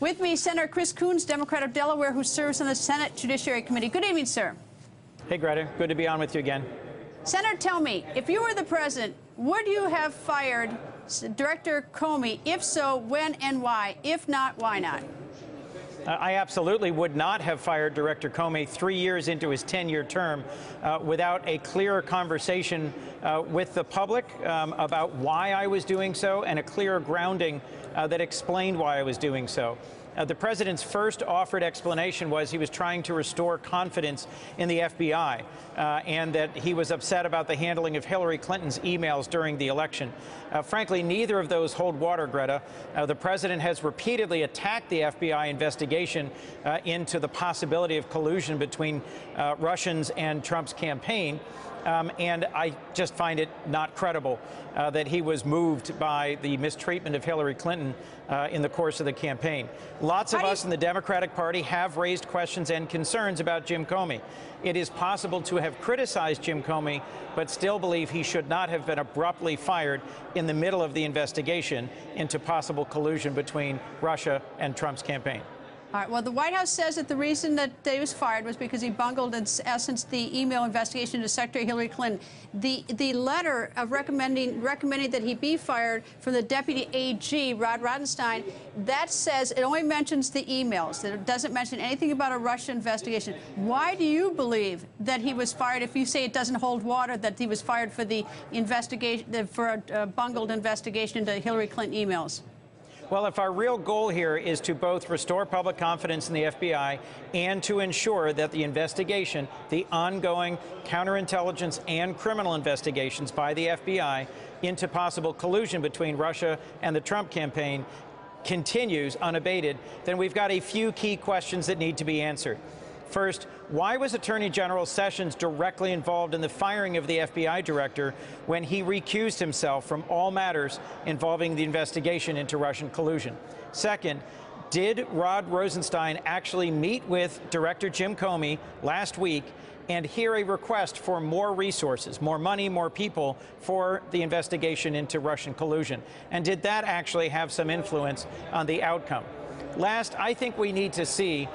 With me, Senator Chris Coons, Democrat of Delaware, who serves on the Senate Judiciary Committee. Good evening, sir. Hey, Greta. Good to be on with you again. Senator, tell me, if you were the president, would you have fired Director Comey? If so, when and why? If not, why not? I absolutely would not have fired Director Comey 3 years into his 10-year term without a clear conversation with the public about why I was doing so and a clear grounding that explained why I was doing so. The president's first offered explanation was he was trying to restore confidence in the FBI and that he was upset about the handling of Hillary Clinton's emails during the election. Frankly, neither of those hold water, Greta. The president has repeatedly attacked the FBI investigation into the possibility of collusion between Russians and Trump's campaign. And I just find it not credible that he was moved by the mistreatment of Hillary Clinton in the course of the campaign. Lots of us in the Democratic Party have raised questions and concerns about Jim Comey. It is possible to have criticized Jim Comey, but still believe he should not have been abruptly fired in the middle of the investigation into possible collusion between Russia and Trump's campaign. All right. Well, the White House says that the reason that he was fired was because he bungled, in essence, the email investigation to Secretary Hillary Clinton. The letter of recommending that he be fired from the Deputy AG, Rod Rosenstein, that says it only mentions the emails. It doesn't mention anything about a Russia investigation. Why do you believe that he was fired? If you say it doesn't hold water, that he was fired for the investigation, for a bungled investigation into Hillary Clinton emails? Well, if our real goal here is to both restore public confidence in the FBI and to ensure that the investigation, the ongoing counterintelligence and criminal investigations by the FBI into possible collusion between Russia and the Trump campaign continues unabated, then we've got a few key questions that need to be answered. First, why was Attorney General Sessions directly involved in the firing of the FBI director when he recused himself from all matters involving the investigation into Russian collusion? Second, did Rod Rosenstein actually meet with Director Jim Comey last week and hear a request for more resources, more money, more people for the investigation into Russian collusion? And did that actually have some influence on the outcome? Last, I think we need to see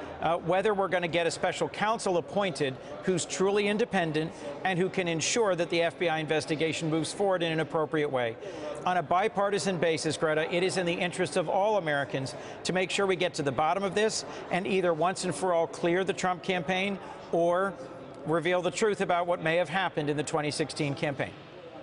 whether we're going to get a special counsel appointed who's truly independent and who can ensure that the FBI investigation moves forward in an appropriate way. On a bipartisan basis, Greta, it is in the interest of all Americans to make sure we get to the bottom of this and either once and for all clear the Trump campaign or reveal the truth about what may have happened in the 2016 campaign.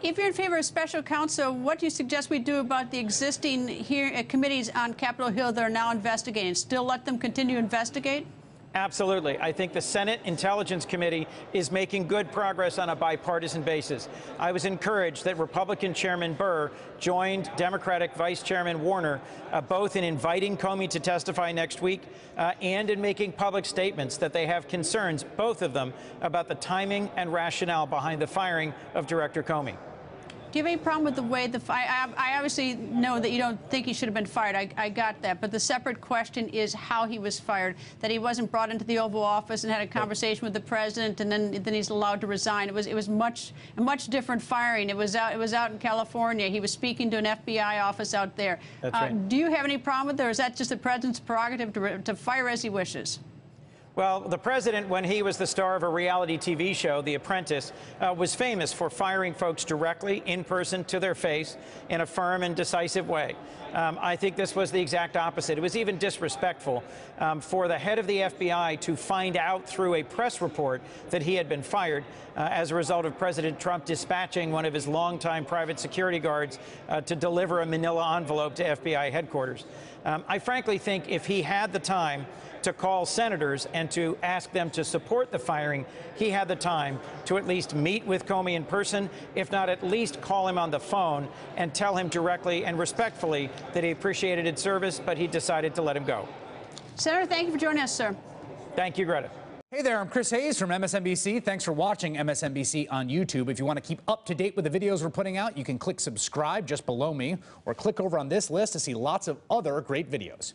If you're in favor of special counsel, what do you suggest we do about the existing committees on Capitol Hill that are now investigating? Still let them continue to investigate? Absolutely. I think the Senate Intelligence Committee is making good progress on a bipartisan basis. I was encouraged that Republican Chairman Burr joined Democratic Vice Chairman Warner both in inviting Comey to testify next week and in making public statements that they have concerns, both of them, about the timing and rationale behind the firing of Director Comey. Do you have any problem with the way I obviously know that you don't think he should have been fired. I got that. But the separate question is how he was fired, that he wasn't brought into the Oval Office and had a conversation with the president and then he's allowed to resign. It was much different firing. It was out in California. He was speaking to an FBI office out there. That's right. Do you have any problem with it, or is that just the president's prerogative to fire as he wishes? Well, the president, when he was the star of a reality TV show, The Apprentice, was famous for firing folks directly, in person, to their face, in a firm and decisive way. I think this was the exact opposite. It was even disrespectful for the head of the FBI to find out through a press report that he had been fired as a result of President Trump dispatching one of his longtime private security guards to deliver a manila envelope to FBI headquarters. I frankly think if he had the time to call senators and to ask them to support the firing, he had the time to at least meet with Comey in person, if not at least call him on the phone and tell him directly and respectfully that he appreciated his service, but he decided to let him go. Senator, thank you for joining us, sir. Thank you, Greta. Hey there, I'm Chris Hayes from MSNBC. Thanks for watching MSNBC on YouTube. If you want to keep up to date with the videos we're putting out, you can click subscribe just below me or click over on this list to see lots of other great videos.